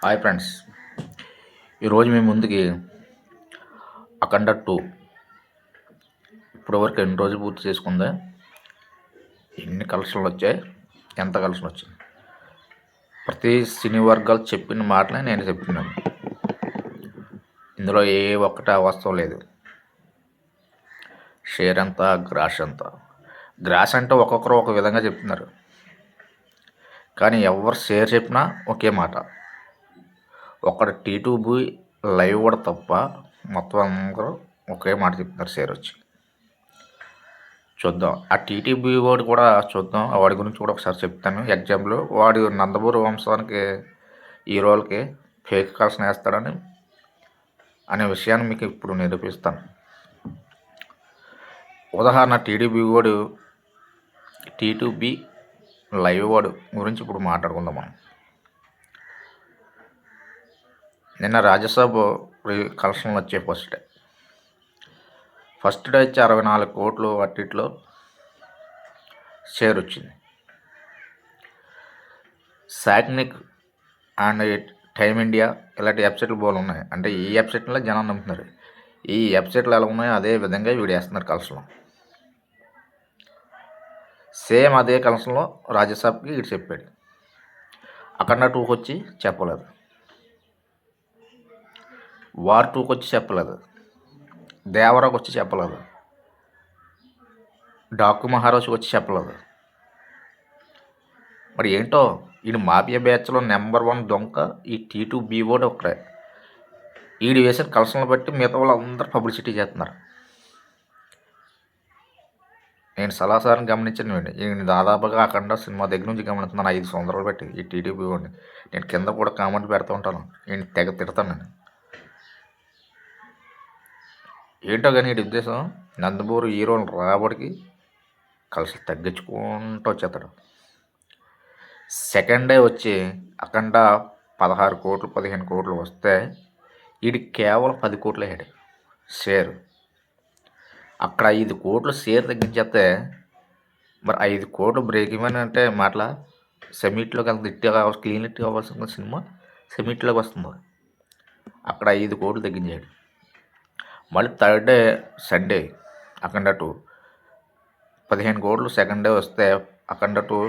Hi friends, ఈరోజు మీ ముందుకి అఖండ 2 ఇప్పటివరకు ఎన్ని రోజులు పూర్తి చేసుకుందా, ఎన్ని కలెక్షన్లు వచ్చాయి, ఎంత కలెక్షన్ వచ్చింది, ప్రతి సినీ వర్గాలు చెప్పిన మాటలే నేను చెప్తున్నాను. ఇందులో ఏ ఒక్కటి వాస్తవం లేదు. షేర్ ఎంత, గ్రాస్ ఎంత. గ్రాస్ అంటే ఒక్కొక్కరు ఒక విధంగా చెప్తున్నారు, కానీ ఎవరు షేర్ చెప్పినా ఒకే మాట. ఒకటి టీ2బీ లైవ్ కూడా తప్ప మొత్తం అందరూ ఒకే మాట చెప్తున్నారు షేర్ వచ్చి. చూద్దాం, ఆ టీటీబీ వాడు కూడా చూద్దాం, వాడి గురించి కూడా ఒకసారి చెప్తాను. ఎగ్జాంపుల్, వాడు నందమూరి వంశానికి హీరోలకి ఫేక్ కలెక్షన్ వేస్తాడని అనే విషయాన్ని మీకు ఇప్పుడు నిరూపిస్తాను. ఉదాహరణ, టీ2బీ లైవ్ వాడు గురించి ఇప్పుడు మాట్లాడుకుందాం మనం. నిన్న రాజ్యసభ కలెక్షన్లు వచ్చాయి. ఫస్ట్ డే వచ్చి 64 కోట్లు అట్టిట్లో షేర్ వచ్చింది. సాక్నిక్ అండ్ టైమ్ ఇండియా ఇలాంటి వెబ్సైట్లు బోలు ఉన్నాయి. అంటే ఈ వెబ్సైట్లో జనం నమ్ముతున్నారు. ఈ వెబ్సైట్లు ఎలా ఉన్నాయో అదే విధంగా వీడు వేస్తున్నారు కలెక్షన్లో. సేమ్ అదే కలెక్షన్లో రాజ్యసభకి వీడు చెప్పాడు. అఖండ 2కి వచ్చి చెప్పలేదు, వార్ 2కి వచ్చి చెప్పలేదు, దేవరాకు వచ్చి చెప్పలేదు, డాకు మహారాజుకి వచ్చి చెప్పలేదు. మరి ఏంటో, వీడు మాఫియా బ్యాచ్లో నెంబర్ 1 దొంగ ఈ టీ2బీ వాడు ఒక్కడే. వీడు వేసిన కలెక్షన్లు బట్టి మిగతా వాళ్ళు అందరూ పబ్లిసిటీ చేస్తున్నారు. నేను సలహాసారం గమనించాను. వీడిని దాదాపుగా అఖండ సినిమా దగ్గర నుంచి గమనిస్తున్నాను 5 సంవత్సరాలు బట్టి ఈ టీటీబీ వాడిని. నేను కింద కూడా కామెంట్ పెడుతూ ఉంటాను, వీడిని తెగ తిడతాను నేను. ఏంటో కానీ వీడి ఉద్దేశం, నందమూరి హీరోలు రాబడికి కలెక్షన్ తగ్గించుకుంటూ వచ్చేస్తాడు. సెకండ్ డే వచ్చి అఖండ 16 కోట్లు 15 కోట్లు వస్తే వీడి కేవలం 10 కోట్లు వేసాడు షేర్. అక్కడ 5 కోట్లు షేర్ తగ్గించేస్తే మరి 5 కోట్లు బ్రేక్ ఇవ్వని అంటే మాటల సెమీట్లోకి వెళ్తుంది. ఇట్టే కావాలి, క్లీన్ ఇట్ కావాల్సిన సినిమా సెమీట్లోకి వస్తుంది. అక్కడ 5 కోట్లు తగ్గించాడు. మళ్ళీ థర్డ్ డే సండే అఖండ 2 15 కోట్లు సెకండ్ డే వస్తే అఖండ 2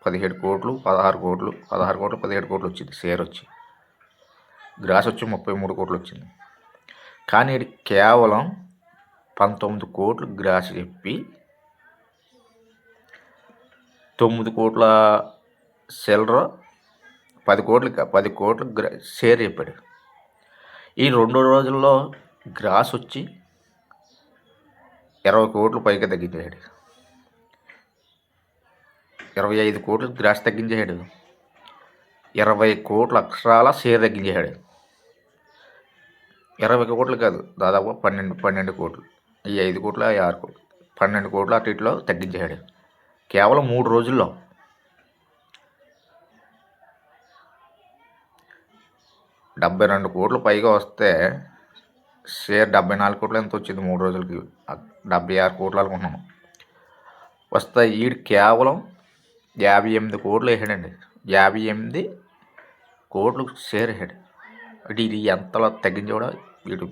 17 కోట్లు 16 కోట్లు 17 కోట్లు వచ్చింది షేర్ వచ్చి. గ్రాస్ వచ్చి 33 కోట్లు వచ్చింది. కానీ ఇది కేవలం 19 కోట్లు గ్రాస్ చెప్పి 9 కోట్ల సెల్లర్ 10 కోట్లు షేర్ చెప్పాడు. ఈ 2 రోజుల్లో గ్రాస్ వచ్చి 20 కోట్లు పైగా తగ్గించాడు. 25 కోట్లు గ్రాస్ తగ్గించాడు, 20 కోట్ల అక్షరాల షేర్ తగ్గించాడు. 20 కోట్లు కాదు, దాదాపు 12 కోట్లు. ఈ 5 కోట్లు 6 కోట్లు 12 కోట్లు అటు ఇట్లో తగ్గించాడు కేవలం 3 రోజుల్లో. $72 కోట్లు పైగా వస్తే షేర్ 74 కోట్లు ఎంత వచ్చింది 3 రోజులకి, 76 కోట్లు అనుకుంటున్నాను వస్తే. ఈడు కేవలం 58 కోట్లు వేసాడండి. 58 కోట్లు షేర్ వేసాడు. ఇది ఎంతలో తగ్గించాడో వీడు.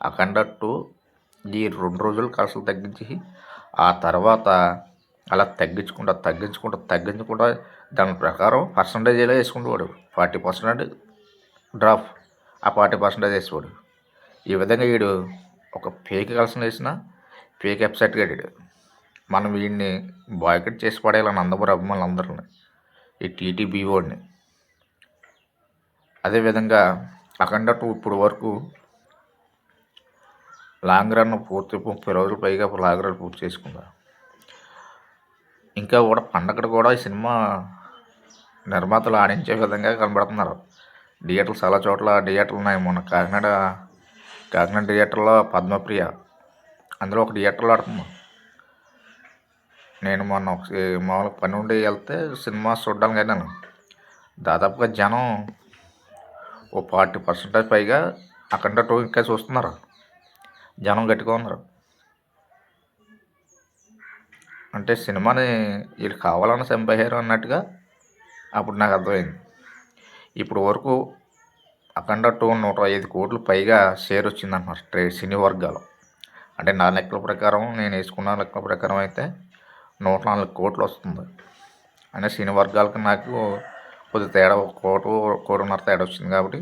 అఖండ 2 ఈ 2 రోజులు కలెక్షన్ తగ్గించి ఆ తర్వాత అలా తగ్గించుకుంటా దాని ప్రకారం పర్సంటేజ్లో వేసుకుంటేవాడు. 40% డ్రాప్, ఆ 40% వేసేవాడు. ఈ విధంగా వీడు ఒక ఫేక్ కలెక్షన్ వేసిన ఫేక్ వెబ్సైట్ కట్టాడు. మనం వీడిని బాయ్కట్ చేసి పడేయాలని నందమూరి అభిమానులు అందరూ ఈ టీటీబీ వాడిని. అదేవిధంగా అఖండ 2 ఇప్పుడు వరకు లాంగ్ రన్ పూర్తి 30 రోజులు పైగా లాంగ్ రన్ పూర్తి చేసుకుందా. ఇంకా కూడా పండగ కూడా ఈ సినిమా నిర్మాతలు ఆడించే విధంగా కనబడుతున్నారు. థియేటర్లు చాలా చోట్ల థియేటర్లు ఉన్నాయి. మొన్న కాకినాడ థియేటర్లో పద్మప్రియ, అందులో ఒక థియేటర్లో ఆడుతుంది. నేను మొన్న మామూలుగా పని ఉండి వెళ్తే సినిమా చూడడానికి వెళ్ళాను. దాదాపుగా జనం ఓ 40% పైగా అఖండ 2 ఇంకా చూస్తున్నారు. జనం గట్టిగా ఉన్నారు. అంటే సినిమాని వీళ్ళు కావాలని చంపేశారు అన్నట్టుగా అప్పుడు నాకు అర్థమైంది. ఇప్పుడు వరకు అఖండ 2 105 కోట్లు పైగా షేర్ వచ్చిందన్నారు సినీ వర్గాలు. అంటే నా లెక్కల ప్రకారం, నేను వేసుకున్న లెక్కల ప్రకారం అయితే 104 కోట్లు వస్తుంది. అంటే సినీ వర్గాలకు నాకు కొద్ది తేడా, 1 కోటి 1.5 తేడా వచ్చింది. కాబట్టి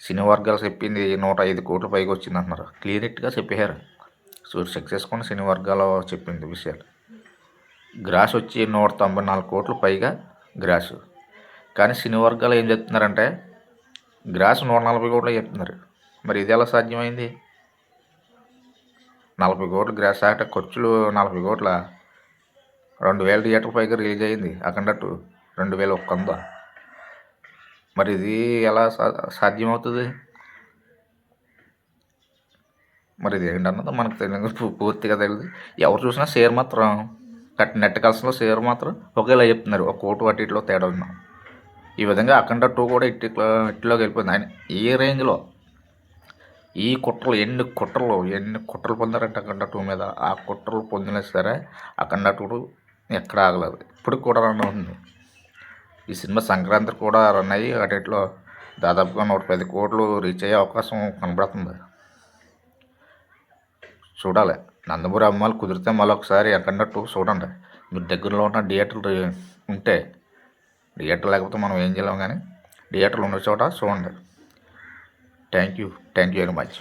సినీ వర్గాలు చెప్పింది 105 కోట్లు పైగా వచ్చింది అంటున్నారు. క్లియర్గా చెప్పారు. చెక్ చేసుకొని సినీ వర్గాలు చెప్పింది విషయాలు. గ్రాస్ వచ్చి 194 కోట్లు పైగా గ్రాసు. కానీ సినీ వర్గాలు ఏం చెప్తున్నారంటే గ్రాస్ 140 కోట్లు చెప్తున్నారు. మరి ఇది ఎలా సాధ్యమైంది? 40 కోట్లు గ్రాస్ అంటే ఖర్చులు 40 కోట్ల 2000 థియేటర్ పైగా రిలీజ్ అయింది. అఖండ 2 2100. మరి ఇది ఎలా సాధ్యమవుతుంది? మరి ఇది ఏంటన్నది మనకు తెలియదు, పూర్తిగా తెలియదు. ఎవరు చూసినా షేర్ మాత్రం నెట్ కల్స్లో షేర్ మాత్రం ఒకేలా చెప్తున్నారు. 1 కోటి అటు ఇట్లో తేడా ఉన్నాం. ఈ విధంగా అఖండ 2 కూడా ఇట్లోకి వెళ్ళిపోయింది. ఆయన ఈ రేంజ్లో ఈ కుట్రలు ఎన్ని కుట్రలు పొందారంటే అఖండ 2 మీద. ఆ కుట్రలు పొందినా సరే అఖండ 2 ఎక్కడ ఆగలేదు. ఇప్పుడు కూడా రన్ అవుతుంది. ఈ సినిమా సంక్రాంతి కూడా రన్ అయ్యి అటిట్లో దాదాపుగా 110 కోట్లు రీచ్ అయ్యే అవకాశం కనబడుతుంది. చూడాలి. నందమూరి అమ్మాయిలు కుదిరితే మళ్ళొకసారి అఖండ 2 చూడండి. మీరు దగ్గరలో ఉన్న థియేటర్లు ఉంటే, థియేటర్ లేకపోతే మనం ఏం చేయలేము, కానీ థియేటర్లు ఉన్న చోట చూడండి. Thank you very much.